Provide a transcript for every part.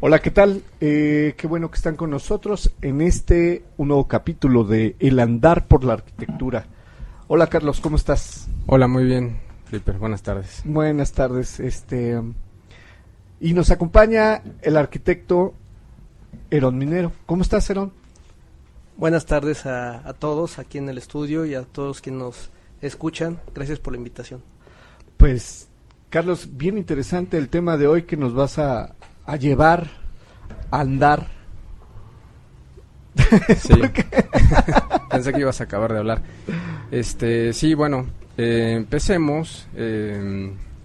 Hola, ¿qué tal? Qué bueno que están con nosotros en un nuevo capítulo de El andar por la arquitectura. Hola, Carlos, ¿cómo estás? Hola, muy bien, Flipper, buenas tardes. Buenas tardes. Y nos acompaña el arquitecto Herón Minero. ¿Cómo estás, Herón? Buenas tardes a todos aquí en el estudio y a todos quienes nos escuchan. Gracias por la invitación. Pues, Carlos, bien interesante el tema de hoy que nos vas a llevar a andar. Sí, pensé que ibas a acabar de hablar. Sí, bueno, empecemos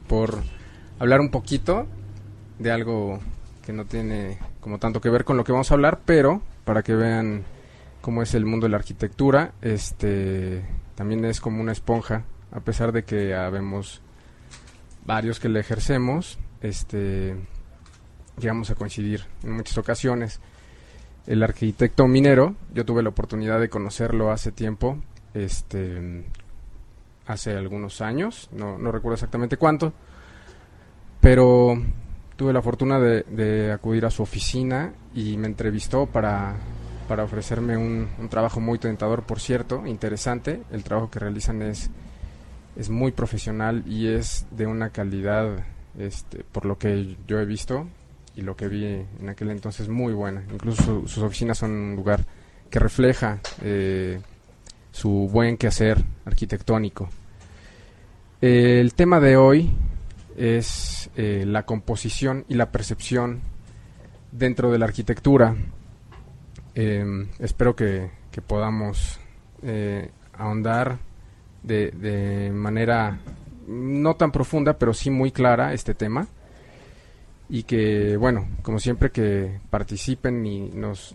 por hablar un poquito de algo que no tiene como tanto que ver con lo que vamos a hablar, pero para que vean cómo es el mundo de la arquitectura, también es como una esponja, a pesar de que habemos varios que la ejercemos, llegamos a coincidir en muchas ocasiones. El arquitecto minero, yo tuve la oportunidad de conocerlo hace tiempo, hace algunos años, no recuerdo exactamente cuánto, pero tuve la fortuna de acudir a su oficina y me entrevistó para ofrecerme un trabajo muy tentador, por cierto, interesante. El trabajo que realizan es muy profesional y es de una calidad, por lo que yo he visto y lo que vi en aquel entonces, muy buena. Incluso sus oficinas son un lugar que refleja su buen quehacer arquitectónico. El tema de hoy es la composición y la percepción dentro de la arquitectura. Espero que podamos ahondar de manera no tan profunda, pero sí muy clara este tema, y que, bueno, como siempre, que participen y nos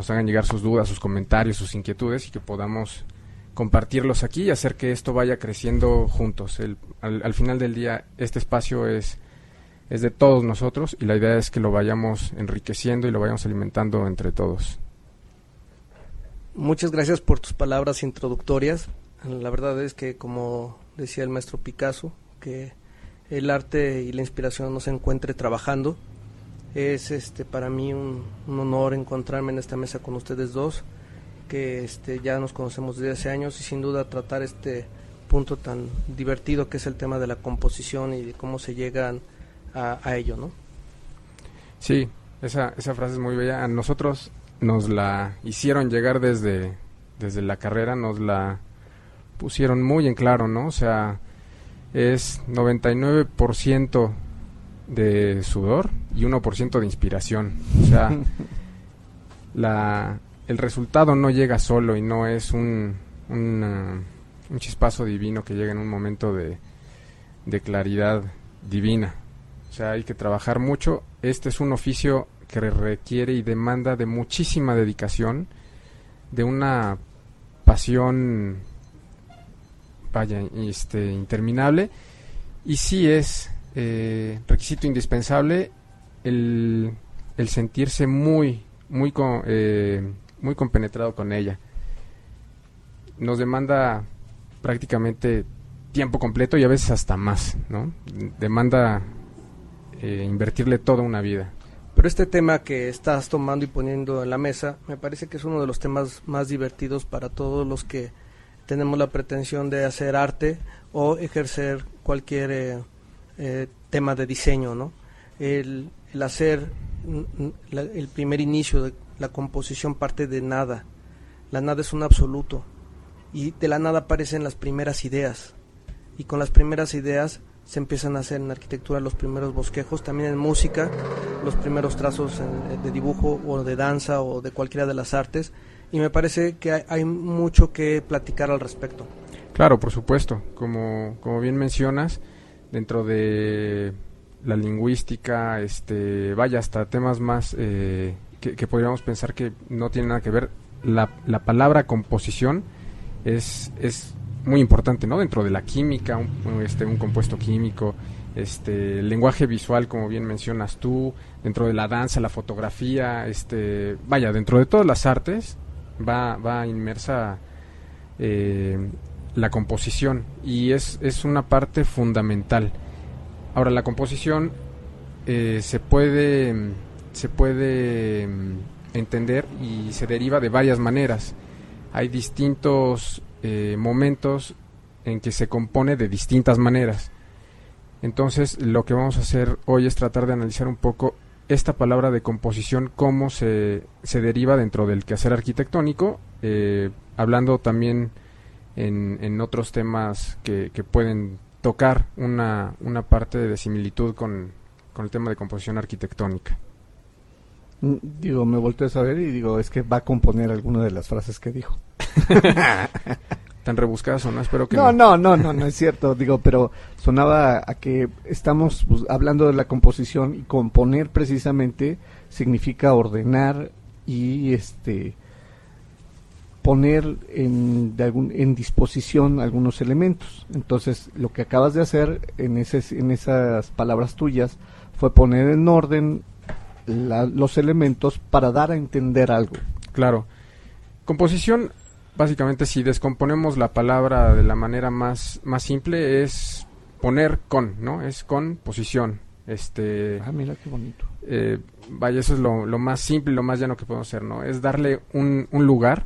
hagan llegar sus dudas, sus comentarios, sus inquietudes, y que podamos compartirlos aquí y hacer que esto vaya creciendo juntos. Al final del día, este espacio es de todos nosotros, y la idea es que lo vayamos enriqueciendo y lo vayamos alimentando entre todos. Muchas gracias por tus palabras introductorias. La verdad es que, como decía el maestro Picasso, que el arte y la inspiración no se encuentre trabajando. Es para mí un honor encontrarme en esta mesa con ustedes dos, que ya nos conocemos desde hace años, y sin duda tratar este punto tan divertido que es el tema de la composición y de cómo se llegan a ello, ¿no? Sí, esa frase es muy bella. A nosotros nos la hicieron llegar desde la carrera, nos la pusieron muy en claro, ¿no? O sea, es 99% de sudor y 1% de inspiración. O sea, el resultado no llega solo y no es un chispazo divino que llega en un momento de claridad divina. O sea, hay que trabajar mucho. Este es un oficio que requiere y demanda de muchísima dedicación, de una pasión, vaya, interminable, y sí es requisito indispensable el sentirse muy compenetrado con ella. Nos demanda prácticamente tiempo completo y a veces hasta más, ¿no? Demanda invertirle toda una vida. Pero este tema que estás tomando y poniendo en la mesa, me parece que es uno de los temas más divertidos para todos los que tenemos la pretensión de hacer arte o ejercer cualquier tema de diseño, ¿no? El hacer el primer inicio de la composición parte de nada. La nada es un absoluto, y de la nada aparecen las primeras ideas, y con las primeras ideas se empiezan a hacer en arquitectura los primeros bosquejos, también en música, los primeros trazos de dibujo o de danza o de cualquiera de las artes, y me parece que hay mucho que platicar al respecto. Claro, por supuesto, como bien mencionas, dentro de la lingüística, vaya, hasta temas más que podríamos pensar que no tienen nada que ver, la palabra composición es muy importante, ¿no? Dentro de la química, un compuesto químico, el lenguaje visual, como bien mencionas tú, dentro de la danza, la fotografía, vaya, dentro de todas las artes va inmersa la composición, y es una parte fundamental. Ahora, la composición se puede entender y se deriva de varias maneras. Hay distintos momentos en que se compone de distintas maneras. Entonces, lo que vamos a hacer hoy es tratar de analizar un poco esta palabra de composición, cómo se deriva dentro del quehacer arquitectónico, hablando también en otros temas que pueden tocar una parte de similitud con el tema de composición arquitectónica. Digo, me volteé a saber y digo, es que va a componer alguna de las frases que dijo. Tan rebuscadas o no, espero que no es cierto, digo, pero sonaba a que estamos pues, hablando de la composición, y componer precisamente significa ordenar y poner en disposición algunos elementos. Entonces, lo que acabas de hacer en esas palabras tuyas fue poner en orden los elementos para dar a entender algo. Claro. Composición, básicamente, si descomponemos la palabra de la manera más simple, es poner con, ¿no? Es con posición. Mira qué bonito. Vaya, eso es lo más simple y lo más llano que podemos hacer, ¿no? Es darle un lugar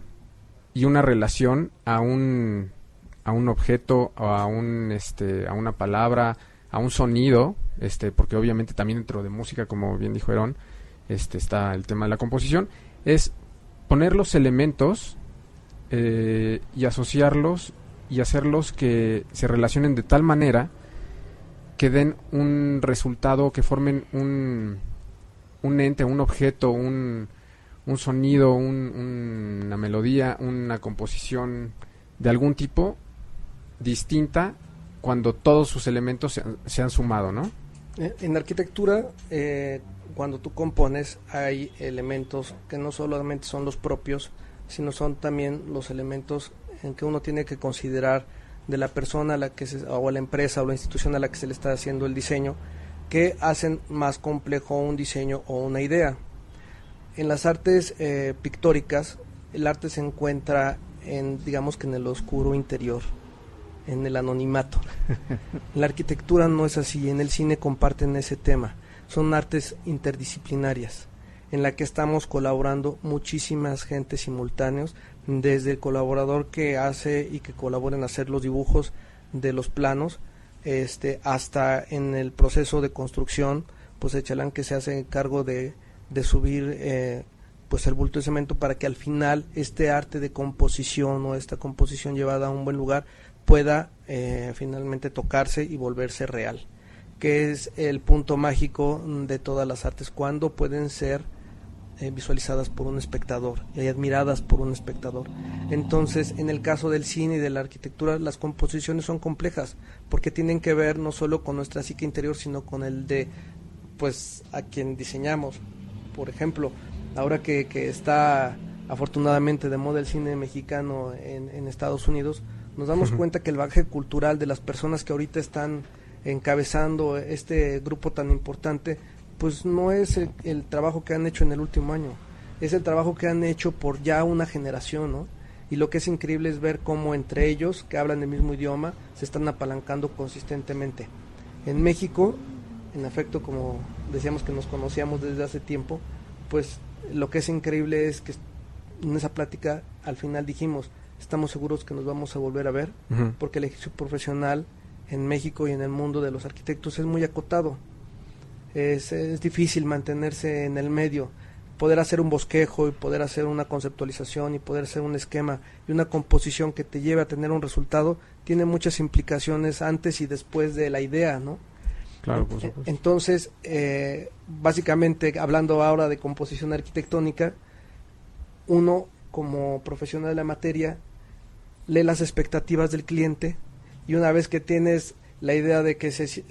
y una relación a un objeto, a una palabra, a un sonido, porque obviamente también dentro de música, como bien dijo Herón, está el tema de la composición, es poner los elementos y asociarlos y hacerlos que se relacionen de tal manera que den un resultado, que formen un ente, un objeto, un sonido, una melodía, una composición de algún tipo distinta cuando todos sus elementos se han sumado, ¿no? En arquitectura, cuando tú compones, hay elementos que no solamente son los propios, sino son también los elementos en que uno tiene que considerar de la persona o la empresa o la institución a la que se le está haciendo el diseño, que hacen más complejo un diseño o una idea. En las artes pictóricas, el arte se encuentra digamos que en el oscuro interior, en el anonimato. En la arquitectura no es así, en el cine comparten ese tema. Son artes interdisciplinarias, en la que estamos colaborando muchísimas gentes simultáneos, desde el colaborador que hace y que colabora en hacer los dibujos de los planos, hasta en el proceso de construcción, pues el chalán que se hace cargo de subir pues el bulto de cemento para que al final este arte de composición o esta composición llevada a un buen lugar pueda finalmente tocarse y volverse real, que es el punto mágico de todas las artes, cuando pueden ser visualizadas por un espectador y admiradas por un espectador. Entonces, en el caso del cine y de la arquitectura, las composiciones son complejas porque tienen que ver no solo con nuestra psique interior, sino con el de pues a quien diseñamos. Por ejemplo, ahora que está afortunadamente de moda el cine mexicano en Estados Unidos, nos damos cuenta que el bagaje cultural de las personas que ahorita están encabezando este grupo tan importante, pues no es el trabajo que han hecho en el último año, es el trabajo que han hecho por ya una generación, ¿no? Y lo que es increíble es ver cómo entre ellos, que hablan el mismo idioma, se están apalancando consistentemente. En México, en efecto, como decíamos que nos conocíamos desde hace tiempo, pues lo que es increíble es que en esa plática al final dijimos, estamos seguros que nos vamos a volver a ver, porque el ejercicio profesional en México y en el mundo de los arquitectos es muy acotado. Es difícil mantenerse en el medio, poder hacer un bosquejo y poder hacer una conceptualización y poder hacer un esquema y una composición que te lleve a tener un resultado, tiene muchas implicaciones antes y después de la idea, ¿no? Claro, por supuesto. Entonces, básicamente, hablando ahora de composición arquitectónica, uno como profesional de la materia lee las expectativas del cliente, y una vez que tienes la idea de a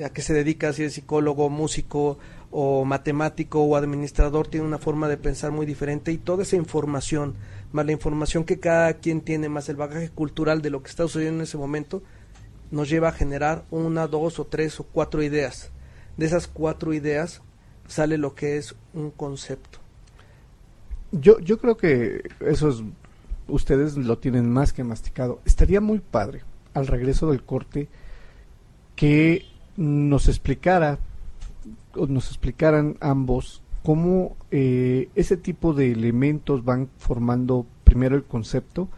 qué se dedica, si es psicólogo, músico o matemático o administrador, tiene una forma de pensar muy diferente, y toda esa información, más la información que cada quien tiene, más el bagaje cultural de lo que está sucediendo en ese momento, nos lleva a generar 1, 2 o 3 o 4 ideas. De esas 4 ideas sale lo que es un concepto. Yo creo que ustedes lo tienen más que masticado. Estaría muy padre, al regreso del corte, que nos explicara nos explicaran ambos cómo ese tipo de elementos van formando primero el concepto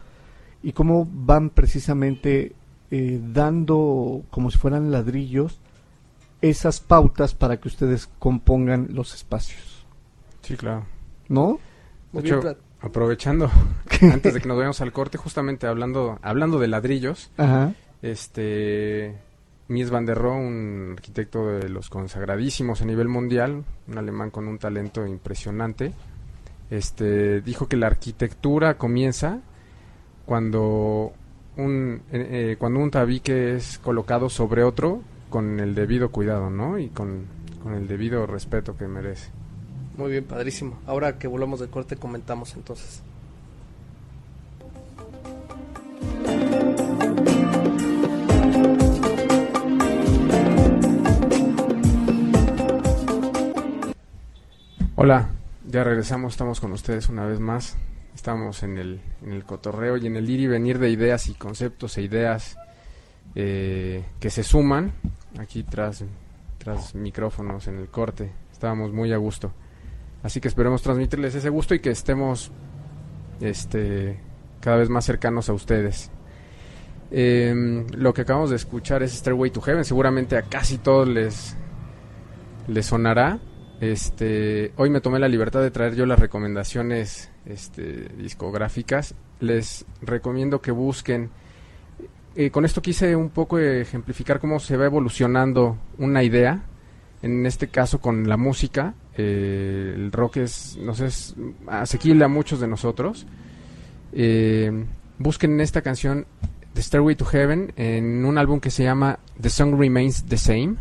y cómo van precisamente dando, como si fueran ladrillos, esas pautas para que ustedes compongan los espacios. Sí, claro. ¿No? De hecho, aprovechando, antes de que nos vayamos al corte, justamente hablando de ladrillos, Ajá. Mies van der Rohe, un arquitecto de los consagradísimos a nivel mundial, un alemán con un talento impresionante, dijo que la arquitectura comienza cuando un tabique es colocado sobre otro con el debido cuidado, ¿no? Y con el debido respeto que merece. Muy bien, padrísimo. Ahora que volvamos de corte comentamos entonces. Hola, ya regresamos, estamos con ustedes una vez más. Estamos en el cotorreo y en el ir y venir de ideas y conceptos e ideas que se suman aquí tras micrófonos en el corte. Estábamos muy a gusto. Así que esperemos transmitirles ese gusto y que estemos cada vez más cercanos a ustedes. Lo que acabamos de escuchar es Stairway to Heaven. Seguramente a casi todos les sonará. Hoy me tomé la libertad de traer yo las recomendaciones discográficas. Les recomiendo que busquen. Con esto quise un poco ejemplificar cómo se va evolucionando una idea. En este caso con la música. El rock es asequible a muchos de nosotros. Busquen esta canción The Stairway to Heaven en un álbum que se llama The Song Remains the Same.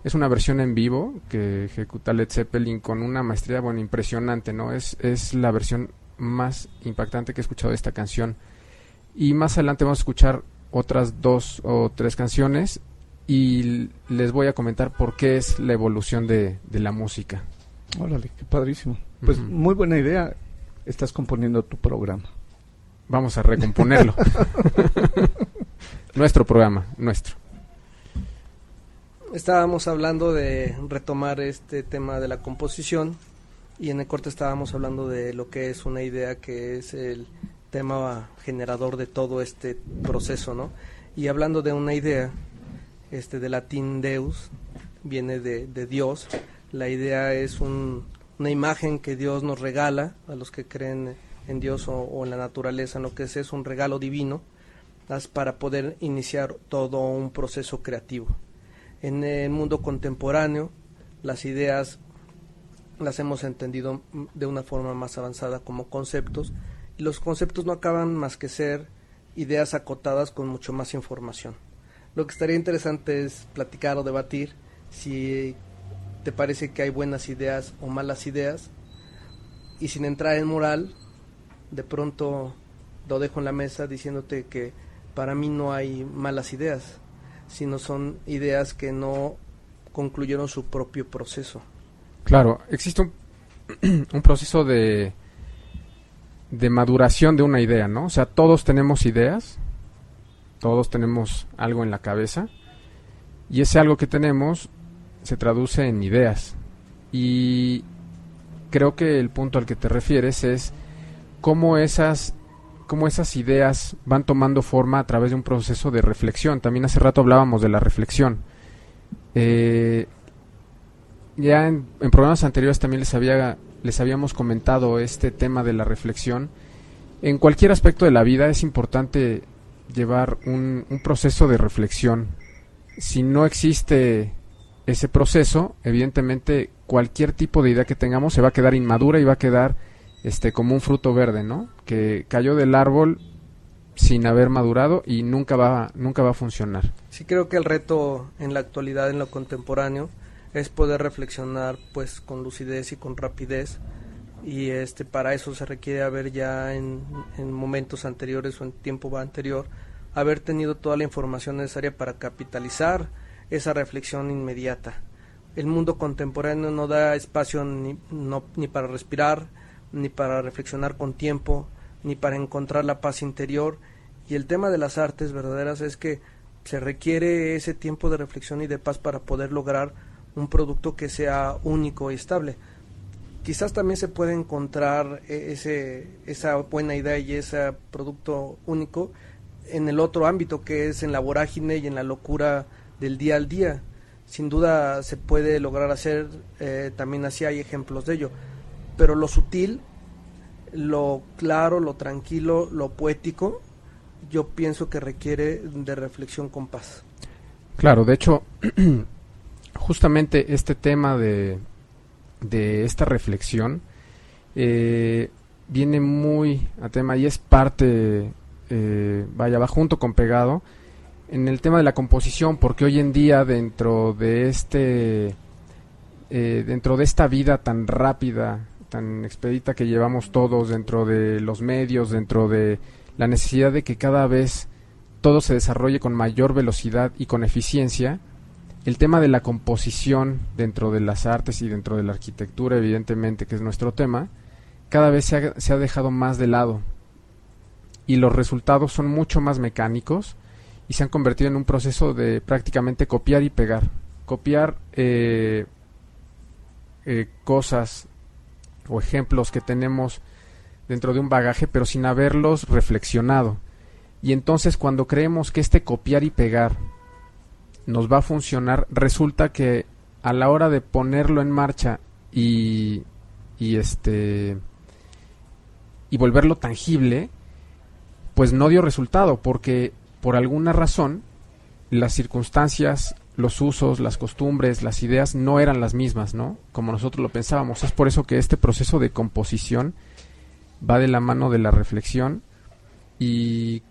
Es una versión en vivo que ejecuta Led Zeppelin con una maestría, impresionante, ¿no? Es la versión más impactante que he escuchado de esta canción. Y más adelante vamos a escuchar otras 2 o 3 canciones y les voy a comentar por qué es la evolución de la música. Órale, qué padrísimo. Pues muy buena idea. Estás componiendo tu programa. Vamos a recomponerlo. Nuestro programa, nuestro. Estábamos hablando de retomar este tema de la composición y en el corte estábamos hablando de lo que es una idea, que es el tema generador de todo este proceso, ¿no? Y hablando de una idea, de latín deus, viene de Dios. La idea es una imagen que Dios nos regala a los que creen en Dios o en la naturaleza, en lo que es un regalo divino, para poder iniciar todo un proceso creativo. En el mundo contemporáneo, las ideas las hemos entendido de una forma más avanzada como conceptos, y los conceptos no acaban más que ser ideas acotadas con mucho más información. Lo que estaría interesante es platicar o debatir si te parece que hay buenas ideas o malas ideas, y sin entrar en moral, de pronto lo dejo en la mesa diciéndote que para mí no hay malas ideas, sino son ideas que no concluyeron su propio proceso. Claro, existe un proceso de maduración de una idea, ¿no? O sea, todos tenemos ideas, todos tenemos algo en la cabeza, y ese algo que tenemos se traduce en ideas. Y creo que el punto al que te refieres es cómo esas ideas van tomando forma a través de un proceso de reflexión. También hace rato hablábamos de la reflexión. Ya en programas anteriores también les habíamos comentado este tema de la reflexión. En cualquier aspecto de la vida es importante llevar un proceso de reflexión. Si no existe ese proceso, evidentemente cualquier tipo de idea que tengamos se va a quedar inmadura y va a quedar como un fruto verde, ¿no? Que cayó del árbol sin haber madurado y nunca va a funcionar. Sí, creo que el reto en la actualidad, en lo contemporáneo, es poder reflexionar pues con lucidez y con rapidez, y para eso se requiere haber ya en momentos anteriores o en tiempo anterior haber tenido toda la información necesaria para capitalizar esa reflexión inmediata. El mundo contemporáneo no da espacio ni para respirar, ni para reflexionar con tiempo, ni para encontrar la paz interior, y el tema de las artes verdaderas es que se requiere ese tiempo de reflexión y de paz para poder lograr un producto que sea único y estable. Quizás también se puede encontrar esa buena idea y ese producto único en el otro ámbito, que es en la vorágine y en la locura del día al día. Sin duda se puede lograr hacer, también así hay ejemplos de ello, pero lo sutil, lo claro, lo tranquilo, lo poético, yo pienso que requiere de reflexión con paz. Claro, de hecho, justamente este tema de esta reflexión viene muy a tema y es parte, va junto con pegado en el tema de la composición, porque hoy en día dentro de esta vida tan rápida, tan expedita que llevamos todos, dentro de los medios, dentro de la necesidad de que cada vez todo se desarrolle con mayor velocidad y con eficiencia, el tema de la composición dentro de las artes y dentro de la arquitectura, evidentemente, que es nuestro tema, cada vez se ha dejado más de lado y los resultados son mucho más mecánicos y se han convertido en un proceso de prácticamente copiar y pegar. Copiar cosas o ejemplos que tenemos dentro de un bagaje, pero sin haberlos reflexionado. Y entonces cuando creemos que este copiar y pegar nos va a funcionar, resulta que a la hora de ponerlo en marcha y volverlo tangible, pues no dio resultado, porque por alguna razón las circunstancias, los usos, las costumbres, las ideas no eran las mismas, ¿no? Como nosotros lo pensábamos. Es por eso que este proceso de composición va de la mano de la reflexión y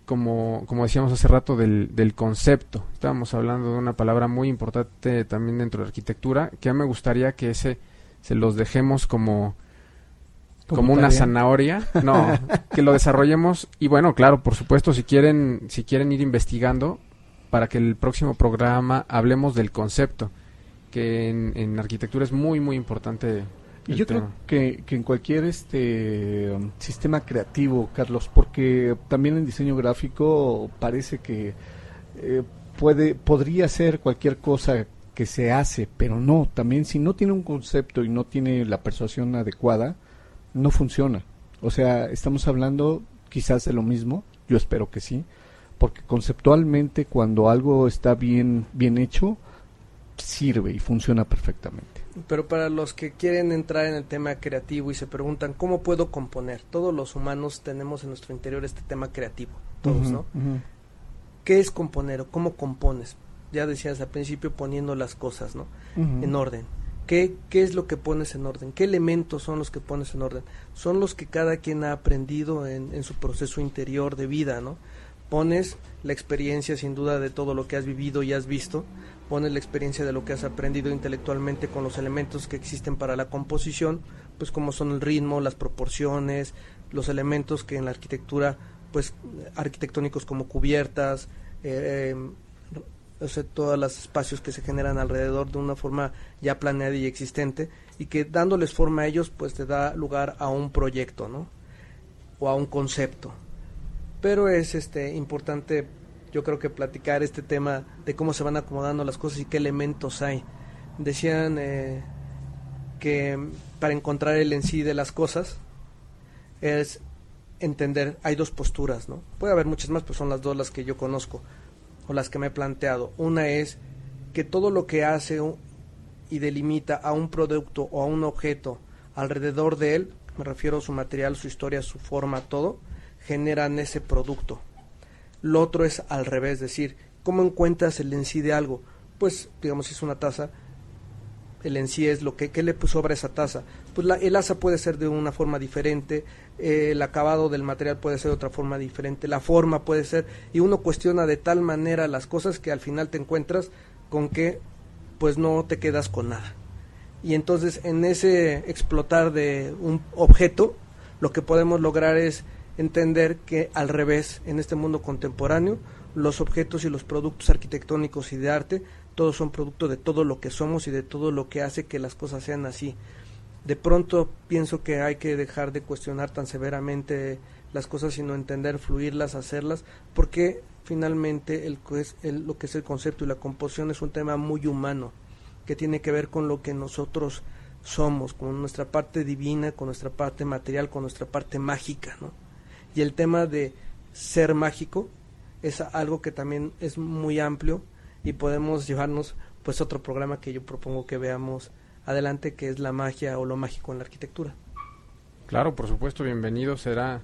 como decíamos hace rato del concepto. Estábamos hablando de una palabra muy importante también dentro de la arquitectura, que a mí me gustaría que se los dejemos como una zanahoria, no, que lo desarrollemos y bueno, claro, por supuesto, si quieren ir investigando para que el próximo programa hablemos del concepto, que en arquitectura es muy muy importante. Y yo creo que en cualquier sistema creativo, Carlos, porque también en diseño gráfico parece que podría ser cualquier cosa que se hace, pero no, también si no tiene un concepto y no tiene la persuasión adecuada, no funciona. O sea, estamos hablando quizás de lo mismo, yo espero que sí, porque conceptualmente cuando algo está bien hecho, sirve y funciona perfectamente. Pero para los que quieren entrar en el tema creativo y se preguntan ¿cómo puedo componer? Todos los humanos tenemos en nuestro interior este tema creativo, todos, ¿no? ¿Qué es componer o cómo compones? Ya decías al principio, poniendo las cosas, ¿no? En orden. ¿Qué es lo que pones en orden? ¿Qué elementos son los que pones en orden? Son los que cada quien ha aprendido en su proceso interior de vida, ¿no? Pones la experiencia sin duda de todo lo que has vivido y has visto, pones la experiencia de lo que has aprendido intelectualmente con los elementos que existen para la composición, pues como son el ritmo, las proporciones, los elementos que en la arquitectura, pues arquitectónicos como cubiertas, o sea, todos los espacios que se generan alrededor de una forma ya planeada y existente, y que dándoles forma a ellos, pues te da lugar a un proyecto, ¿no? O a un concepto. Pero es importante, yo creo que platicar este tema de cómo se van acomodando las cosas y qué elementos hay. Decían que para encontrar el en sí de las cosas es entender, hay dos posturas, ¿no? Puede haber muchas más, pero son las dos las que yo conozco o las que me he planteado. Una es que todo lo que hace y delimita a un producto o a un objeto alrededor de él, me refiero a su material, su historia, su forma, todo, generan ese producto. Lo otro es al revés, es decir, ¿cómo encuentras el en sí de algo? Pues, digamos, si es una taza, el en sí es lo que ¿qué le sobra a esa taza? Pues el asa puede ser de una forma diferente, el acabado del material puede ser de otra forma diferente, la forma puede ser, y uno cuestiona de tal manera las cosas que al final te encuentras con que pues no te quedas con nada. Y entonces en ese explotar de un objeto, lo que podemos lograr es entender que al revés, en este mundo contemporáneo, los objetos y los productos arquitectónicos y de arte, todos son producto de todo lo que somos y de todo lo que hace que las cosas sean así. De pronto pienso que hay que dejar de cuestionar tan severamente las cosas, sino entender, fluirlas, hacerlas, porque finalmente lo que es el concepto y la composición es un tema muy humano, que tiene que ver con lo que nosotros somos, con nuestra parte divina, con nuestra parte material, con nuestra parte mágica, ¿no? Y el tema de ser mágico es algo que también es muy amplio y podemos llevarnos pues otro programa que yo propongo que veamos adelante, que es la magia o lo mágico en la arquitectura. Claro, por supuesto, bienvenido. Será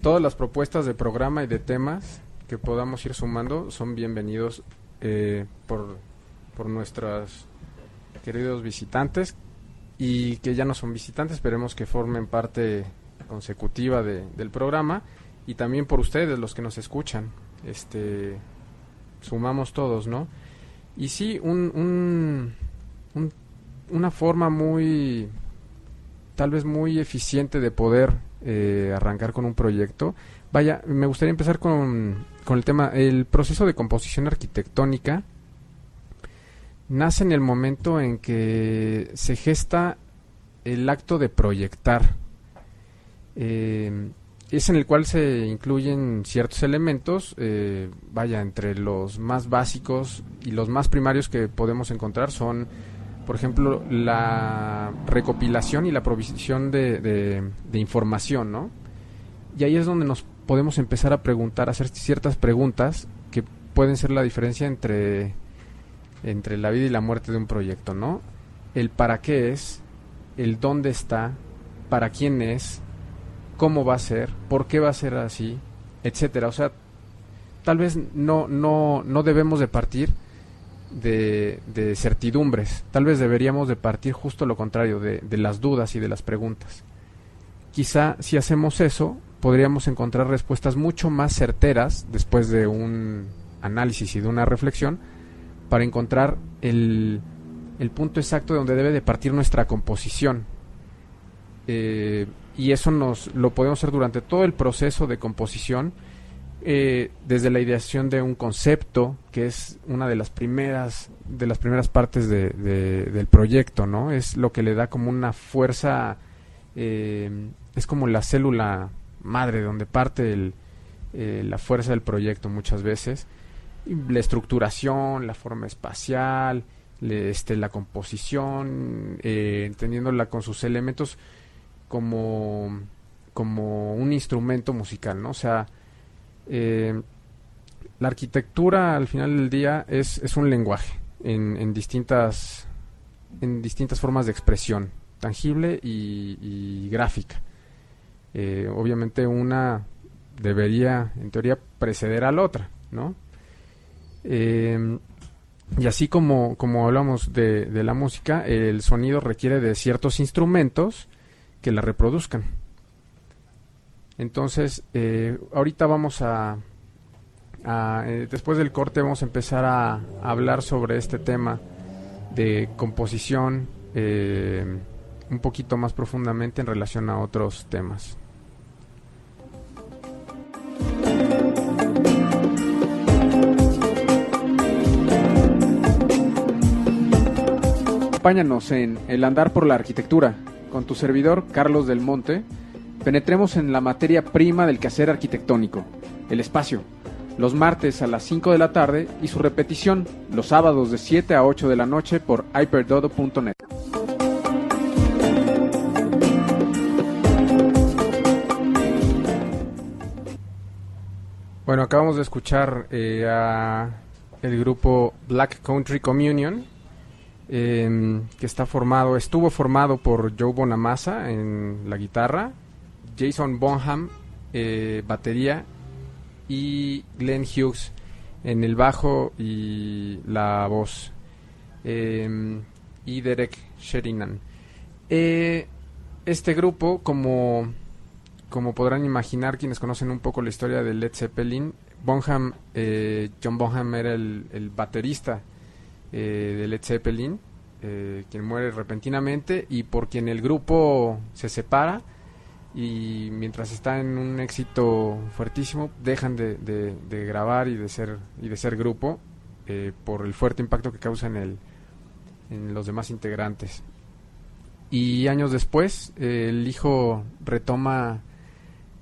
todas las propuestas de programa y de temas que podamos ir sumando son bienvenidos por nuestros queridos visitantes, y que ya no son visitantes, esperemos que formen parte consecutiva del programa, y también por ustedes, los que nos escuchan. Sumamos todos, ¿no? Y sí, una forma tal vez muy eficiente de poder arrancar con un proyecto. Vaya, me gustaría empezar con el tema, el proceso de composición arquitectónica nace en el momento en que se gesta el acto de proyectar. Es en el cual se incluyen ciertos elementos, entre los más básicos y los más primarios que podemos encontrar son, por ejemplo, la recopilación y la provisión de información, ¿no? Y ahí es donde nos podemos empezar a preguntar, a hacer ciertas preguntas que pueden ser la diferencia entre la vida y la muerte de un proyecto, ¿no? El para qué es, el dónde está, para quién es, cómo va a ser, por qué va a ser así, etcétera. O sea, tal vez no debemos de partir de certidumbres, tal vez deberíamos de partir justo lo contrario, de las dudas y de las preguntas. Quizá si hacemos eso, podríamos encontrar respuestas mucho más certeras después de un análisis y de una reflexión, para encontrar el punto exacto de donde debe de partir nuestra composición. Y eso lo podemos hacer durante todo el proceso de composición, desde la ideación de un concepto, que es una de las primeras partes del proyecto, ¿no? Es lo que le da como una fuerza, es como la célula madre donde parte la fuerza del proyecto muchas veces. La estructuración, la forma espacial, la composición, entendiéndola con sus elementos como un instrumento musical, ¿no? O sea, la arquitectura al final del día es un lenguaje en distintas formas de expresión, tangible y gráfica. Obviamente una debería, en teoría, preceder a la otra, ¿no? Y así como hablamos de la música, el sonido requiere de ciertos instrumentos que la reproduzcan. Entonces, ahorita vamos después del corte vamos a empezar a hablar sobre este tema de composición un poquito más profundamente en relación a otros temas. Acompáñanos en El Andar por la Arquitectura, con tu servidor Carlos del Monte. Penetremos en la materia prima del quehacer arquitectónico, el espacio, los martes a las 5 de la tarde y su repetición los sábados de 7 a 8 de la noche por hyperdodo.net. Bueno, acabamos de escuchar a el grupo Black Country Communion, que estuvo formado por Joe Bonamassa en la guitarra, Jason Bonham batería y Glenn Hughes en el bajo y la voz, y Derek Sheridan. Este grupo, como podrán imaginar quienes conocen un poco la historia de Led Zeppelin, John Bonham era el baterista de Led Zeppelin, quien muere repentinamente y por quien el grupo se separa, y mientras está en un éxito fuertísimo dejan de grabar y de ser grupo, por el fuerte impacto que causa en los demás integrantes. Y años después el hijo retoma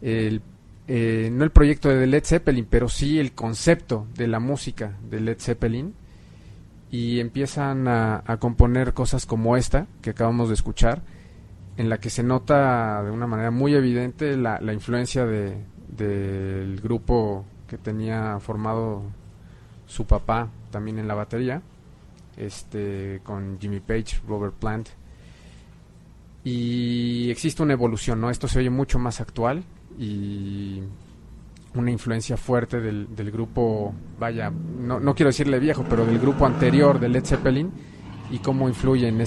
no el proyecto de Led Zeppelin, pero sí el concepto de la música de Led Zeppelin, y empiezan a componer cosas como esta que acabamos de escuchar, en la que se nota de una manera muy evidente la influencia del grupo que tenía formado su papá también en la batería, con Jimmy Page, Robert Plant, y existe una evolución, ¿no? Esto se oye mucho más actual y una influencia fuerte del grupo, vaya, no quiero decirle viejo, pero del grupo anterior de Led Zeppelin, y cómo influye en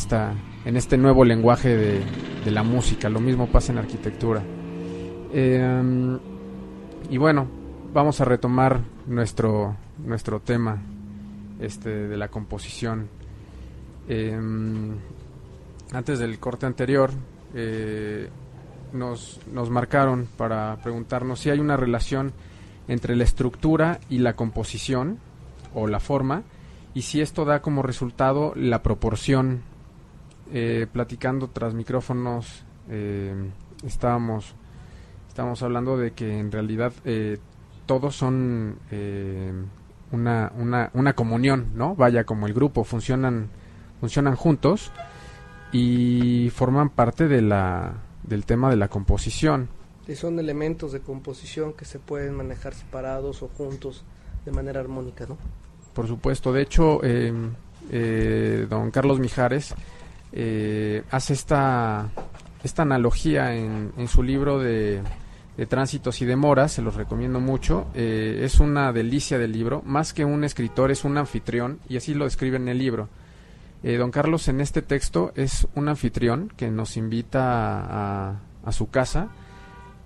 este nuevo lenguaje de la música. Lo mismo pasa en arquitectura. Y bueno, vamos a retomar nuestro tema de la composición. Antes del corte anterior nos marcaron para preguntarnos si hay una relación entre la estructura y la composición o la forma, y si esto da como resultado la proporción. Platicando tras micrófonos, estábamos hablando de que en realidad todos son una comunión, ¿no? Vaya, como el grupo funcionan juntos y forman parte del tema de la composición. Y son elementos de composición que se pueden manejar separados o juntos de manera armónica, ¿no? Por supuesto. De hecho, don Carlos Mijares hace esta analogía en su libro de Tránsitos y Demoras. Se los recomiendo mucho. Es una delicia del libro. Más que un escritor, es un anfitrión, y así lo describe en el libro. Don Carlos en este texto es un anfitrión que nos invita a su casa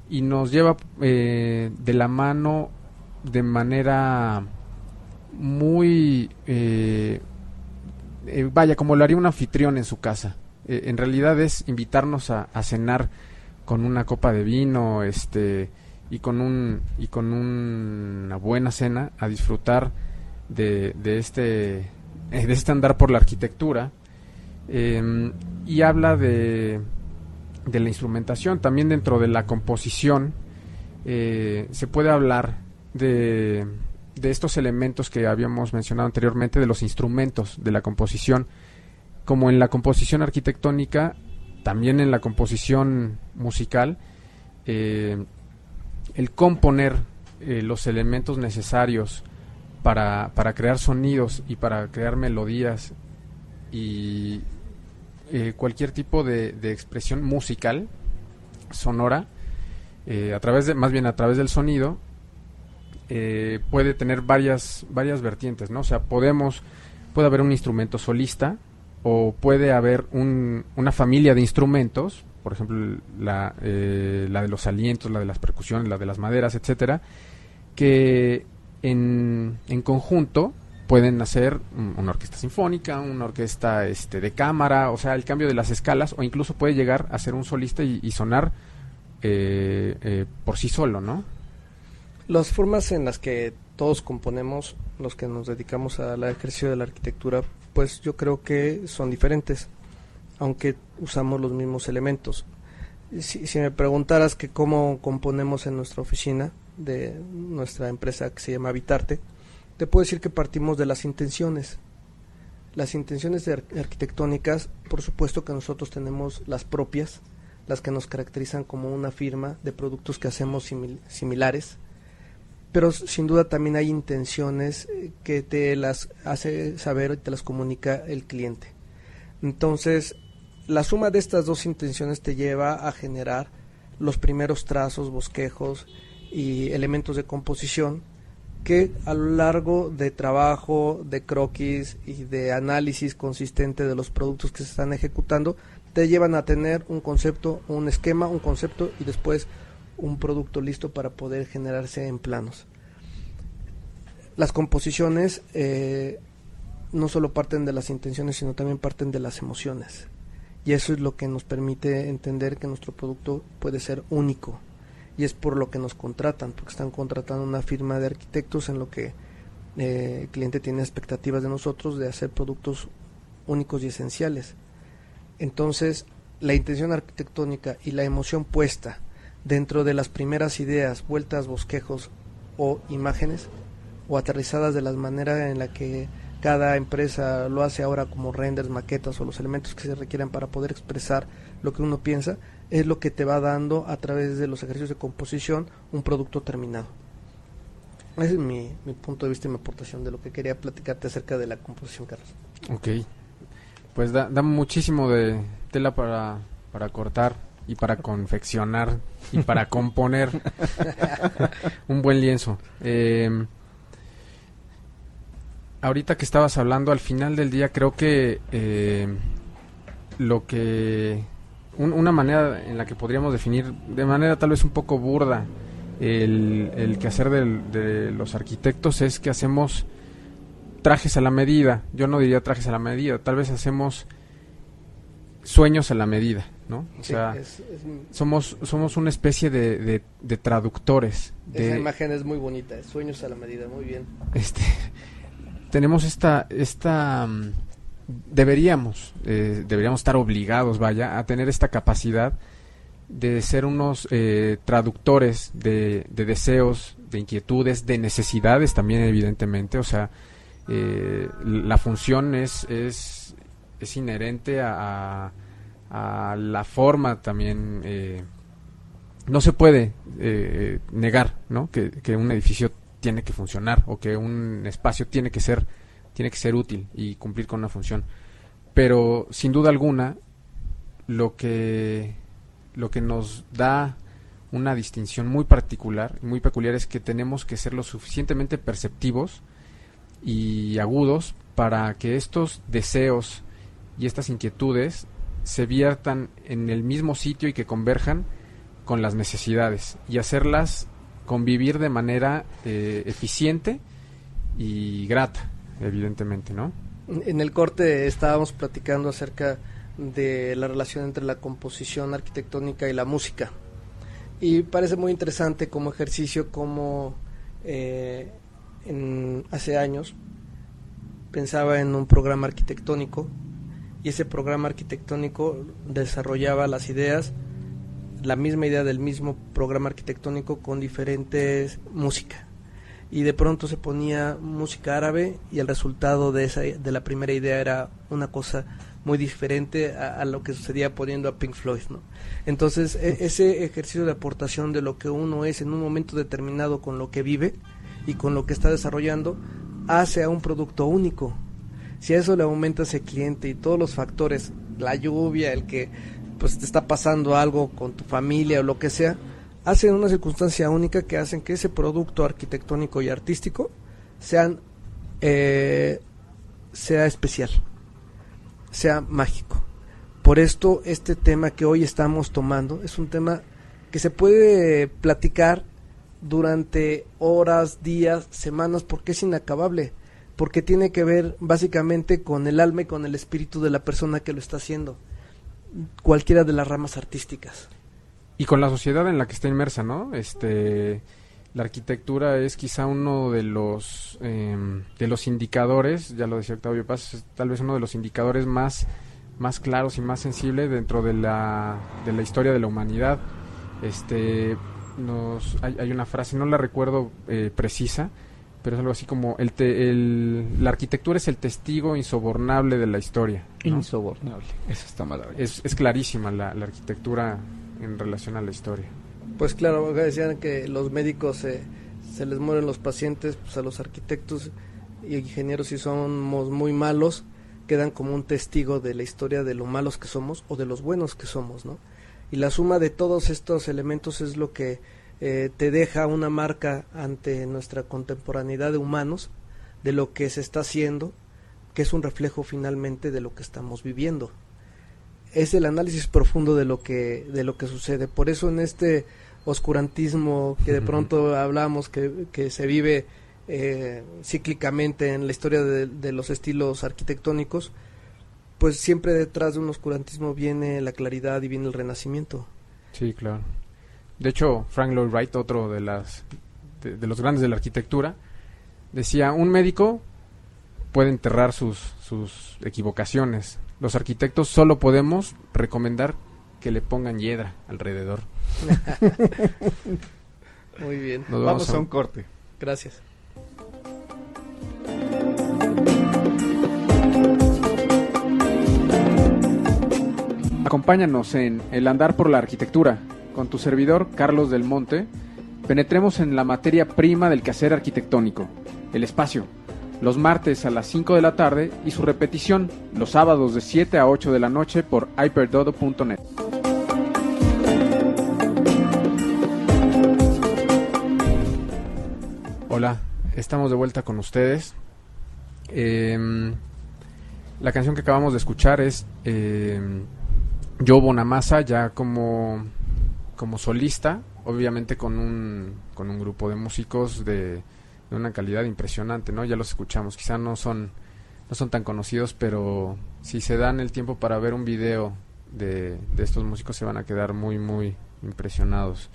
y nos lleva de la mano de manera muy vaya, como lo haría un anfitrión en su casa. En realidad es invitarnos a cenar con una copa de vino, y con una buena cena, a disfrutar de este andar por la arquitectura. Y habla de la instrumentación. También dentro de la composición se puede hablar de estos elementos que habíamos mencionado anteriormente, de los instrumentos de la composición, como en la composición arquitectónica, también en la composición musical. El componer los elementos necesarios para crear sonidos y para crear melodías y cualquier tipo de expresión musical, sonora, a través del sonido, puede tener varias vertientes, ¿no? O sea, puede haber un instrumento solista, o puede haber una familia de instrumentos, por ejemplo la de los alientos, la de las percusiones, la de las maderas, etcétera, que en conjunto pueden hacer una orquesta sinfónica, una orquesta de cámara, o sea, el cambio de las escalas, o incluso puede llegar a ser un solista y sonar por sí solo, ¿no? Las formas en las que todos componemos, los que nos dedicamos al ejercicio de la arquitectura, pues yo creo que son diferentes, aunque usamos los mismos elementos. Si me preguntaras que cómo componemos en nuestra oficina de nuestra empresa que se llama Habitarte, te puedo decir que partimos de las intenciones. Las intenciones arquitectónicas, por supuesto que nosotros tenemos las propias, las que nos caracterizan como una firma de productos que hacemos similares, pero sin duda también hay intenciones que te las hace saber y te las comunica el cliente. Entonces, la suma de estas dos intenciones te lleva a generar los primeros trazos, bosquejos y elementos de composición que a lo largo de trabajo, de croquis y de análisis consistente de los productos que se están ejecutando, te llevan a tener un concepto, un esquema, un concepto y después un producto listo para poder generarse en planos. Las composiciones no solo parten de las intenciones, sino también parten de las emociones. Y eso es lo que nos permite entender que nuestro producto puede ser único. Y es por lo que nos contratan, porque están contratando una firma de arquitectos en lo que el cliente tiene expectativas de nosotros de hacer productos únicos y esenciales. Entonces, la intención arquitectónica y la emoción puesta dentro de las primeras ideas, vueltas, bosquejos o imágenes, o aterrizadas de la manera en la que cada empresa lo hace ahora como renders, maquetas o los elementos que se requieran para poder expresar lo que uno piensa, es lo que te va dando a través de los ejercicios de composición un producto terminado. Ese es mi punto de vista y mi aportación de lo que quería platicarte acerca de la composición, Carlos. Ok, pues da muchísimo de tela para cortar y para confeccionar y para componer un buen lienzo. Ahorita que estabas hablando, al final del día creo que una manera en la que podríamos definir de manera tal vez un poco burda el quehacer de los arquitectos es que hacemos trajes a la medida. Yo no diría trajes a la medida, tal vez hacemos sueños a la medida, ¿no? O sea, somos una especie de traductores. Esa imagen es muy bonita, sueños a la medida, muy bien. Tenemos deberíamos estar obligados, a tener esta capacidad de ser unos traductores de deseos, de inquietudes, de necesidades también, evidentemente. O sea, la función es inherente a la forma también. No se puede negar, ¿no? que un edificio tiene que funcionar o que un espacio tiene que ser útil y cumplir con una función. Pero sin duda alguna lo que nos da una distinción muy particular y muy peculiar es que tenemos que ser lo suficientemente perceptivos y agudos para que estos deseos y estas inquietudes se viertan en el mismo sitio y que converjan con las necesidades y hacerlas convivir de manera eficiente y grata, evidentemente, ¿no? En el corte estábamos platicando acerca de la relación entre la composición arquitectónica y la música, y parece muy interesante como ejercicio como hace años pensaba en un programa arquitectónico y ese programa arquitectónico desarrollaba las ideas, la misma idea del mismo programa arquitectónico con diferentes música, y de pronto se ponía música árabe y el resultado de la primera idea era una cosa muy diferente a lo que sucedía poniendo a Pink Floyd, ¿no? Entonces ese ejercicio de aportación de lo que uno es en un momento determinado con lo que vive y con lo que está desarrollando hace a un producto único. Si a eso le aumentas el cliente y todos los factores, la lluvia, el que pues te está pasando algo con tu familia o lo que sea, hacen una circunstancia única que hacen que ese producto arquitectónico y artístico sea especial, sea mágico. Por esto este tema que hoy estamos tomando es un tema que se puede platicar durante horas, días, semanas, porque es inacabable, porque tiene que ver básicamente con el alma y con el espíritu de la persona que lo está haciendo, cualquiera de las ramas artísticas. Y con la sociedad en la que está inmersa, ¿no? La arquitectura es quizá uno de los indicadores, ya lo decía Octavio Paz, es tal vez uno de los indicadores más claros y más sensibles dentro de la historia de la humanidad. Hay una frase, no la recuerdo precisa, pero es algo así como la arquitectura es el testigo insobornable de la historia, ¿no? Insobornable, eso está maravilloso. Es clarísima la arquitectura en relación a la historia. Pues claro, decían que los médicos se les mueren los pacientes, pues a los arquitectos y ingenieros, si somos muy malos, quedan como un testigo de la historia de lo malos que somos o de los buenos que somos, ¿no? Y la suma de todos estos elementos es lo que te deja una marca ante nuestra contemporaneidad de humanos, de lo que se está haciendo, que es un reflejo finalmente de lo que estamos viviendo. Es el análisis profundo de lo que sucede. Por eso en este oscurantismo que de pronto hablamos, que se vive cíclicamente en la historia de los estilos arquitectónicos, pues siempre detrás de un oscurantismo viene la claridad y viene el renacimiento. Sí, claro. De hecho, Frank Lloyd Wright, otro de los grandes de la arquitectura, decía, un médico puede enterrar sus equivocaciones. Los arquitectos solo podemos recomendar que le pongan hiedra alrededor. Muy bien. Vamos a un corte. Gracias. Acompáñanos en El Andar por la Arquitectura, con tu servidor Carlos del Monte. Penetremos en la materia prima del quehacer arquitectónico, el espacio, los martes a las 5 de la tarde y su repetición los sábados de 7 a 8 de la noche por hyperdodo.net. Hola, estamos de vuelta con ustedes. La canción que acabamos de escuchar es Joe Bonamassa, ya como solista, obviamente con un grupo de músicos de una calidad impresionante, ¿no? Ya los escuchamos, quizá no son tan conocidos, pero si se dan el tiempo para ver un video de estos músicos se van a quedar muy, muy impresionados.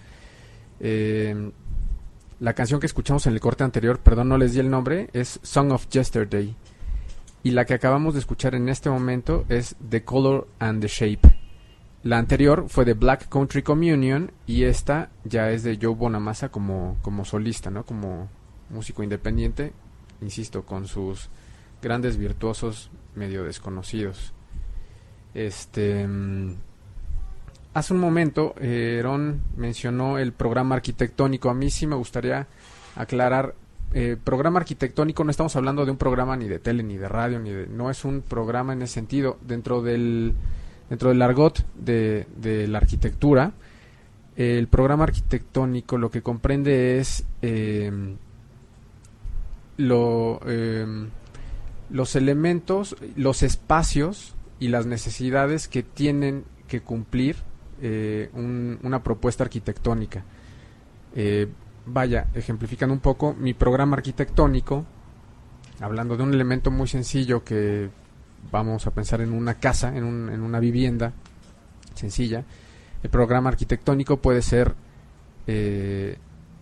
La canción que escuchamos en el corte anterior, perdón, no les di el nombre, es Song of Yesterday. Y la que acabamos de escuchar en este momento es The Color and the Shape. La anterior fue de Black Country Communion y esta ya es de Joe Bonamassa como solista, ¿no? Como músico independiente, insisto, con sus grandes virtuosos medio desconocidos. Hace un momento Aaron mencionó el programa arquitectónico. A mí sí me gustaría aclarar, programa arquitectónico no estamos hablando de un programa ni de tele, ni de radio, no es un programa en ese sentido. Dentro del argot de la arquitectura, el programa arquitectónico lo que comprende es los elementos, los espacios y las necesidades que tienen que cumplir una propuesta arquitectónica. Ejemplificando un poco, mi programa arquitectónico, hablando de un elemento muy sencillo que vamos a pensar en una casa, en una vivienda sencilla, el programa arquitectónico puede ser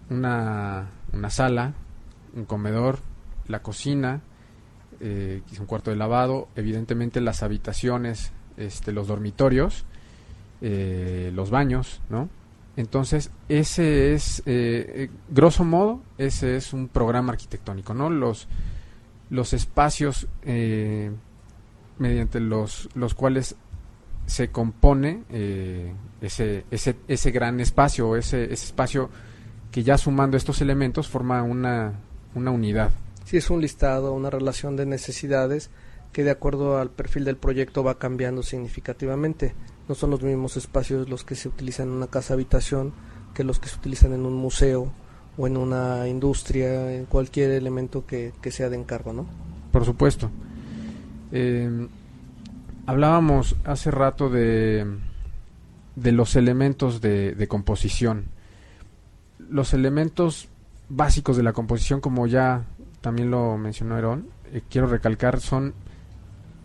una sala, un comedor, la cocina, quizá un cuarto de lavado, evidentemente las habitaciones, los dormitorios, los baños, ¿no? Entonces, ese es, grosso modo, ese es un programa arquitectónico, ¿no? Los espacios mediante los cuales se compone ese gran espacio, ese espacio que ya sumando estos elementos forma una unidad. Sí, es un listado, una relación de necesidades que de acuerdo al perfil del proyecto va cambiando significativamente. No son los mismos espacios los que se utilizan en una casa habitación que los que se utilizan en un museo o en una industria, en cualquier elemento que sea de encargo, ¿no? Por supuesto. Hablábamos hace rato de los elementos de composición. Los elementos básicos de la composición, como ya también lo mencionó Aaron, quiero recalcar, son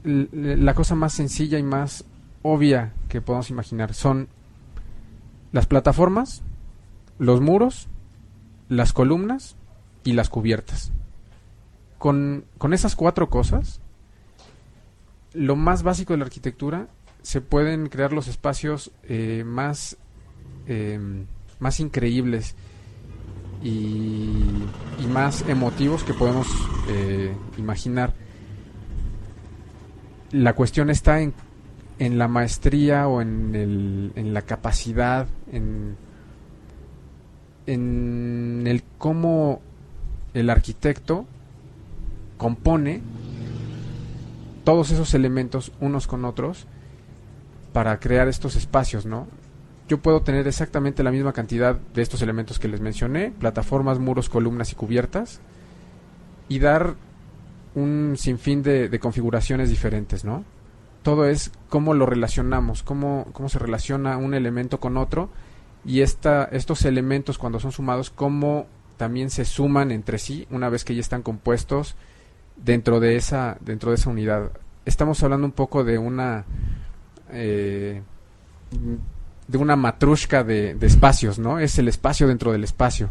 la cosa más sencilla y más obvia que podemos imaginar. Son las plataformas, los muros, las columnas y las cubiertas. Con esas 4 cosas, lo más básico de la arquitectura, se pueden crear los espacios más increíbles y más emotivos que podemos imaginar. La cuestión está en la maestría o en la capacidad, en el cómo el arquitecto compone todos esos elementos unos con otros para crear estos espacios, ¿no? Yo puedo tener exactamente la misma cantidad de estos elementos que les mencioné, plataformas, muros, columnas y cubiertas, y dar un sinfín de configuraciones diferentes, ¿no? Todo es cómo lo relacionamos, cómo se relaciona un elemento con otro, y estos elementos, cuando son sumados, cómo también se suman entre sí una vez que ya están compuestos dentro de esa unidad. Estamos hablando un poco de una matrushka de espacios, ¿no? Es el espacio dentro del espacio.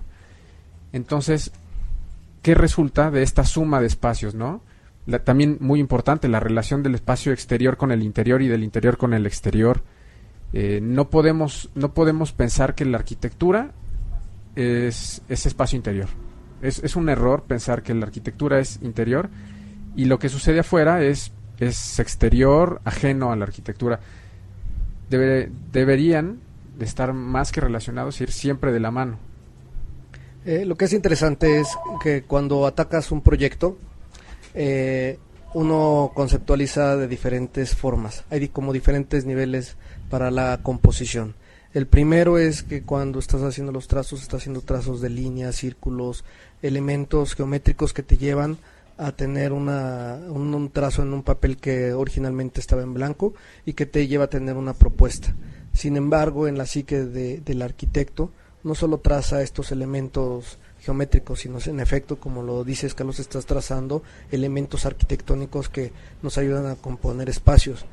Entonces, ¿qué resulta de esta suma de espacios, no? También muy importante, la relación del espacio exterior con el interior y del interior con el exterior. No podemos pensar que la arquitectura es espacio interior. Es un error pensar que la arquitectura es interior y lo que sucede afuera es exterior, ajeno a la arquitectura. deberían de estar más que relacionados y ir siempre de la mano. Lo que es interesante es que cuando atacas un proyecto, uno conceptualiza de diferentes formas. Hay como diferentes niveles para la composición. El primero es que cuando estás haciendo los trazos, estás haciendo trazos de líneas, círculos, elementos geométricos que te llevan a tener un trazo en un papel que originalmente estaba en blanco y que te lleva a tener una propuesta. Sin embargo, en la psique del arquitecto, no solo traza estos elementos geométricos, sino en efecto, como lo dices, Carlos, estás trazando elementos arquitectónicos que nos ayudan a componer espacios.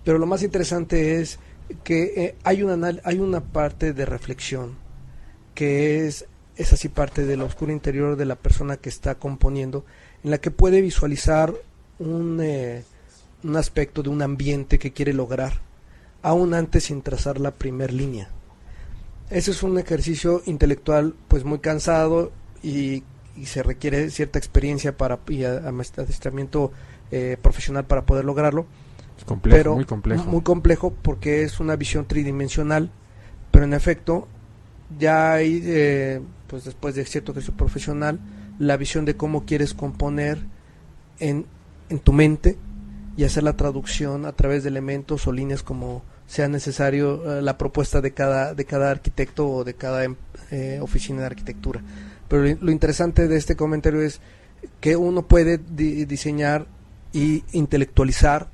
Pero lo más interesante es que hay una parte de reflexión que es así parte del oscuro interior de la persona que está componiendo, en la que puede visualizar un aspecto de un ambiente que quiere lograr, aún antes sin trazar la primer línea. Ese es un ejercicio intelectual pues muy cansado y se requiere cierta experiencia y adiestramiento profesional para poder lograrlo. Es complejo, pero muy complejo porque es una visión tridimensional, pero en efecto ya hay pues después de cierto ejercicio profesional la visión de cómo quieres componer en tu mente y hacer la traducción a través de elementos o líneas como sea necesario, la propuesta de cada arquitecto o de cada oficina de arquitectura. Pero lo interesante de este comentario es que uno puede diseñar e intelectualizar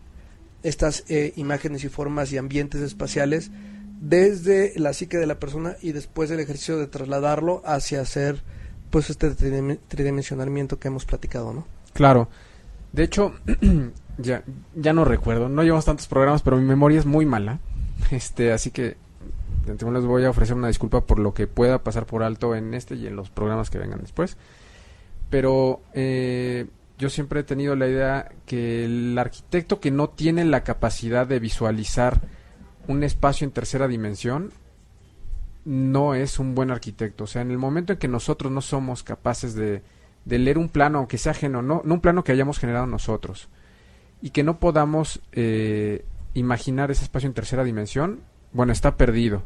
estas imágenes y formas y ambientes espaciales desde la psique de la persona y después el ejercicio de trasladarlo hacia hacer pues este tridimensionamiento que hemos platicado, ¿no? Claro. De hecho, ya no recuerdo, no llevamos tantos programas, pero mi memoria es muy mala. Así que de antemano les voy a ofrecer una disculpa por lo que pueda pasar por alto en este y en los programas que vengan después. Pero yo siempre he tenido la idea que el arquitecto que no tiene la capacidad de visualizar un espacio en tercera dimensión no es un buen arquitecto. O sea, en el momento en que nosotros no somos capaces de leer un plano, aunque sea ajeno, no un plano que hayamos generado nosotros, y que no podamos imaginar ese espacio en tercera dimensión, bueno, está perdido.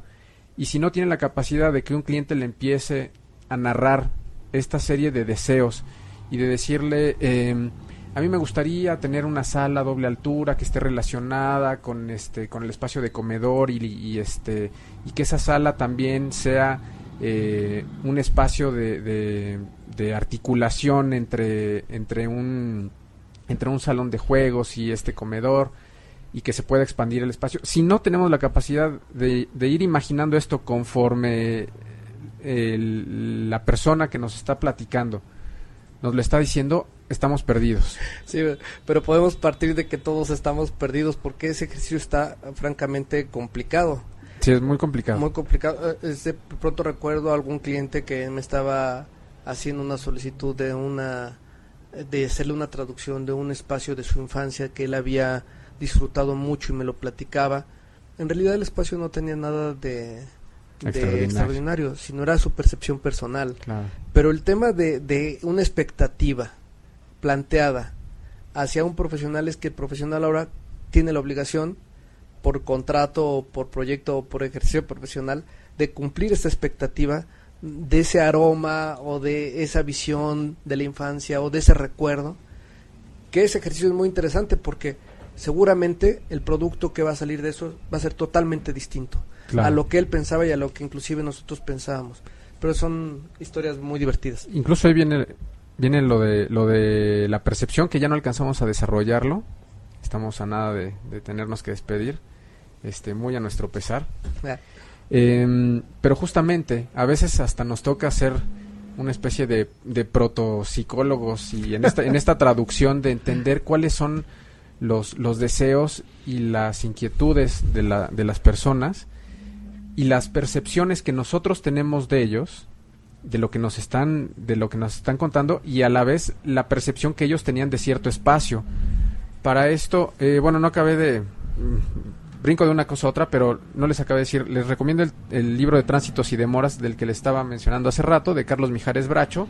Y si no tiene la capacidad de que un cliente le empiece a narrar esta serie de deseos y de decirle, a mí me gustaría tener una sala a doble altura que esté relacionada con el espacio de comedor y que esa sala también sea un espacio de articulación entre un salón de juegos y este comedor, y que se pueda expandir el espacio. Si no tenemos la capacidad de ir imaginando esto conforme la persona que nos está platicando nos lo está diciendo, estamos perdidos. Sí, pero podemos partir de que todos estamos perdidos porque ese ejercicio está francamente complicado. Sí, es muy complicado. Muy complicado. De pronto recuerdo a algún cliente que me estaba haciendo una solicitud de hacerle una traducción de un espacio de su infancia que él había disfrutado mucho y me lo platicaba. En realidad el espacio no tenía nada de extraordinario, sino era su percepción personal. Claro. Pero el tema de una expectativa planteada hacia un profesional es que el profesional ahora tiene la obligación, por contrato o por proyecto o por ejercicio profesional, de cumplir esta expectativa de ese aroma o de esa visión de la infancia o de ese recuerdo, que ese ejercicio es muy interesante porque seguramente el producto que va a salir de eso va a ser totalmente distinto, claro, a lo que él pensaba y a lo que inclusive nosotros pensábamos. Pero son historias muy divertidas. Incluso ahí viene lo de la percepción, que ya no alcanzamos a desarrollarlo. Estamos a nada de tenernos que despedir, muy a nuestro pesar. Pero justamente a veces hasta nos toca hacer una especie de protopsicólogos y en esta traducción de entender cuáles son los deseos y las inquietudes de las personas y las percepciones que nosotros tenemos de ellos, de lo que nos están contando, y a la vez la percepción que ellos tenían de cierto espacio. Para esto, no acabé de brinco de una cosa a otra, pero no les acabé de decir, les recomiendo el libro de Tránsitos y Demoras del que les estaba mencionando hace rato, de Carlos Mijares Bracho.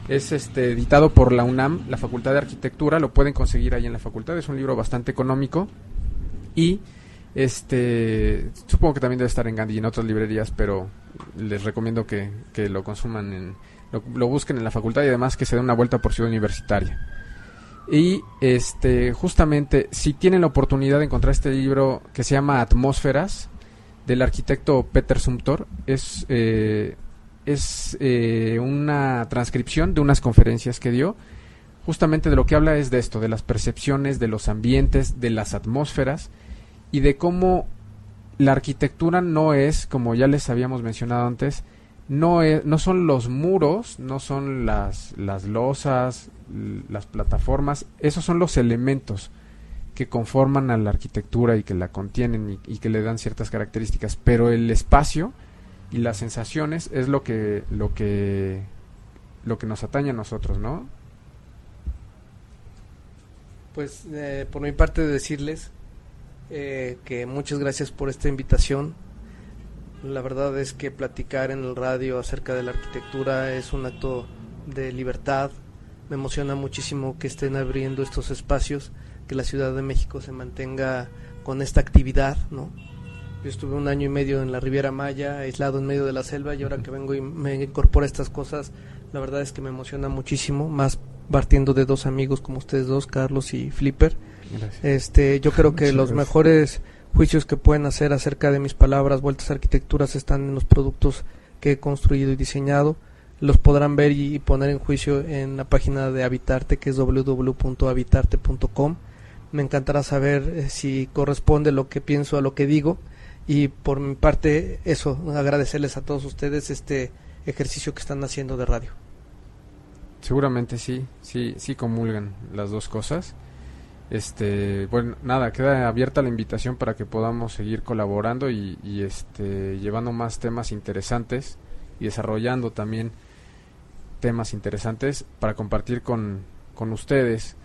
Es editado por la UNAM, la Facultad de Arquitectura, lo pueden conseguir ahí en la facultad, es un libro bastante económico y Supongo que también debe estar en Gandhi y en otras librerías, pero les recomiendo que lo consuman, lo busquen en la facultad, y además que se den una vuelta por Ciudad Universitaria. Y justamente, si tienen la oportunidad de encontrar este libro que se llama Atmósferas, del arquitecto Peter Zumthor, es una transcripción de unas conferencias que dio. Justamente de lo que habla es de esto, de las percepciones, de los ambientes, de las atmósferas, y de cómo la arquitectura no es, como ya les habíamos mencionado antes, no son los muros, no son las losas, las plataformas, esos son los elementos que conforman a la arquitectura y que la contienen y que le dan ciertas características, pero el espacio y las sensaciones es lo que nos atañe a nosotros, ¿no? Pues por mi parte decirles que muchas gracias por esta invitación. La verdad es que platicar en el radio acerca de la arquitectura es un acto de libertad. Me emociona muchísimo que estén abriendo estos espacios, que la Ciudad de México se mantenga con esta actividad, ¿no? Yo estuve 1 año y medio en la Riviera Maya, aislado en medio de la selva, y ahora que vengo y me incorporo a estas cosas, la verdad es que me emociona muchísimo, más partiendo de 2 amigos como ustedes dos, Carlos y Flipper. Gracias. Yo creo que los mejores juicios que pueden hacer acerca de mis palabras, Vueltas a Arquitecturas, están en los productos que he construido y diseñado. Los podrán ver y poner en juicio en la página de Habitarte, que es www.habitarte.com. Me encantará saber si corresponde lo que pienso a lo que digo, y por mi parte eso, agradecerles a todos ustedes este ejercicio que están haciendo de radio. Seguramente sí comulgan las dos cosas. Bueno, nada, queda abierta la invitación para que podamos seguir colaborando y llevando más temas interesantes y desarrollando también temas interesantes para compartir con ustedes.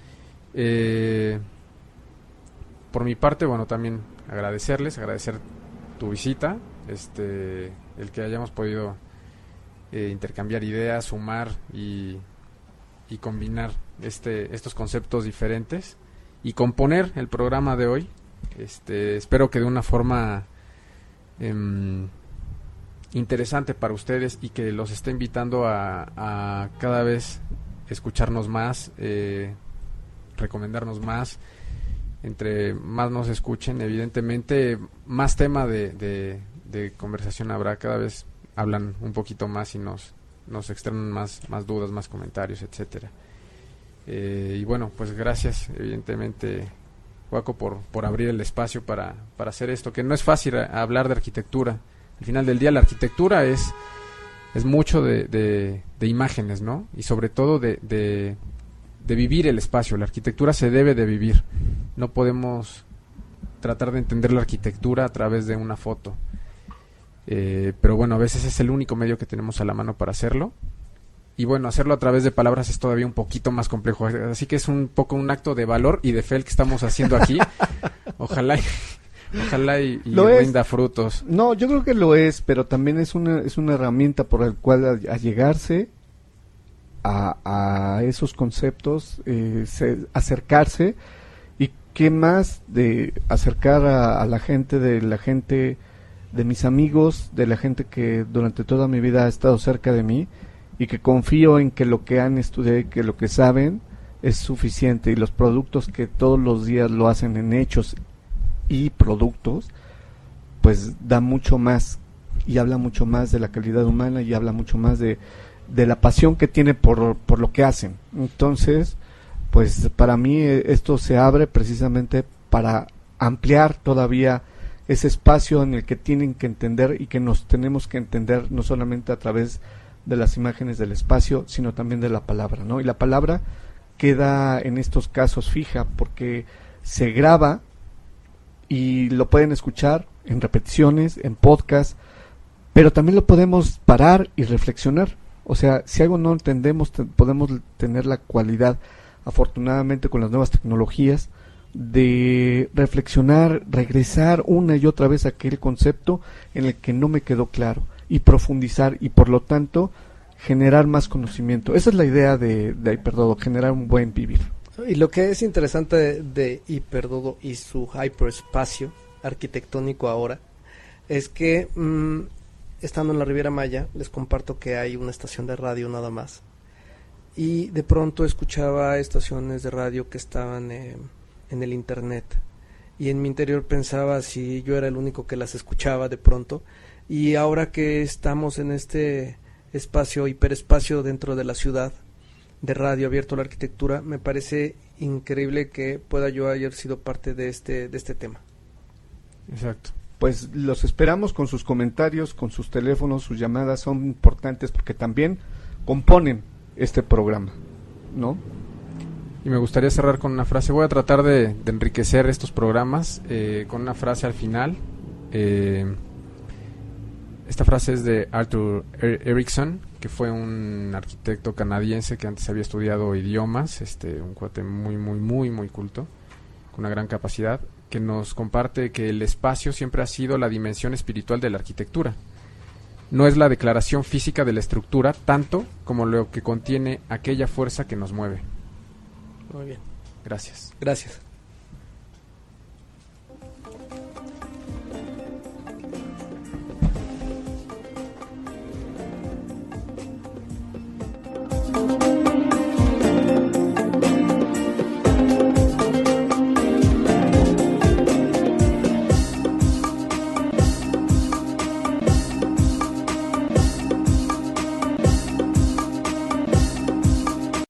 Por mi parte, bueno, también agradecer tu visita, el que hayamos podido intercambiar ideas, sumar y combinar estos conceptos diferentes y componer el programa de hoy. Espero que de una forma interesante para ustedes, y que los esté invitando a cada vez escucharnos más, recomendarnos más. Entre más nos escuchen, evidentemente más tema de conversación habrá. Cada vez hablan un poquito más y nos externan más dudas, más comentarios, etcétera. Y bueno, pues gracias, evidentemente, Joaco, por abrir el espacio para hacer esto, que no es fácil hablar de arquitectura. Al final del día la arquitectura es mucho de imágenes, ¿no? Y sobre todo de vivir el espacio. La arquitectura se debe de vivir. No podemos tratar de entender la arquitectura a través de una foto. Pero bueno, a veces es el único medio que tenemos a la mano para hacerlo. Y bueno, hacerlo a través de palabras es todavía un poquito más complejo. Así que es un poco un acto de valor y de fe el que estamos haciendo aquí. Ojalá y rinda frutos. No, yo creo que lo es, pero también es una herramienta por la cual allegarse a esos conceptos, acercarse. Y qué más de acercar a la gente, de mis amigos, de la gente que durante toda mi vida ha estado cerca de mí, y que confío en que lo que han estudiado y que lo que saben es suficiente, y los productos que todos los días lo hacen en hechos y productos, pues da mucho más y habla mucho más de la calidad humana, y habla mucho más de la pasión que tiene por lo que hacen. Entonces, pues para mí esto se abre precisamente para ampliar todavía ese espacio en el que tienen que entender, y que nos tenemos que entender no solamente a través de las imágenes del espacio, sino también de la palabra, ¿no? Y la palabra queda en estos casos fija, porque se graba y lo pueden escuchar en repeticiones, en podcast, pero también lo podemos parar y reflexionar. O sea, si algo no entendemos, podemos tener la cualidad, afortunadamente con las nuevas tecnologías, de reflexionar, regresar una y otra vez a aquel concepto en el que no me quedó claro, y profundizar, y por lo tanto generar más conocimiento. Esa es la idea de Hiperdodo, generar un buen vivir. Y lo que es interesante de Hiperdodo y su hiperespacio, arquitectónico ahora, es que estando en la Riviera Maya, les comparto que hay una estación de radio nada más, y de pronto escuchaba estaciones de radio que estaban en el internet, y en mi interior pensaba si yo era el único que las escuchaba de pronto, y ahora que estamos en este espacio, hiperespacio dentro de la ciudad, de radio abierto a la arquitectura, me parece increíble que pueda yo haber sido parte de este tema. Exacto. Pues los esperamos con sus comentarios, con sus teléfonos, sus llamadas son importantes porque también componen este programa, ¿no? Y me gustaría cerrar con una frase. Voy a tratar de enriquecer estos programas con una frase al final. Esta frase es de Arthur Erickson, que fue un arquitecto canadiense que antes había estudiado idiomas, un cuate muy culto, con una gran capacidad, que nos comparte que el espacio siempre ha sido la dimensión espiritual de la arquitectura. No es la declaración física de la estructura tanto como lo que contiene aquella fuerza que nos mueve. Muy bien. Gracias. Gracias.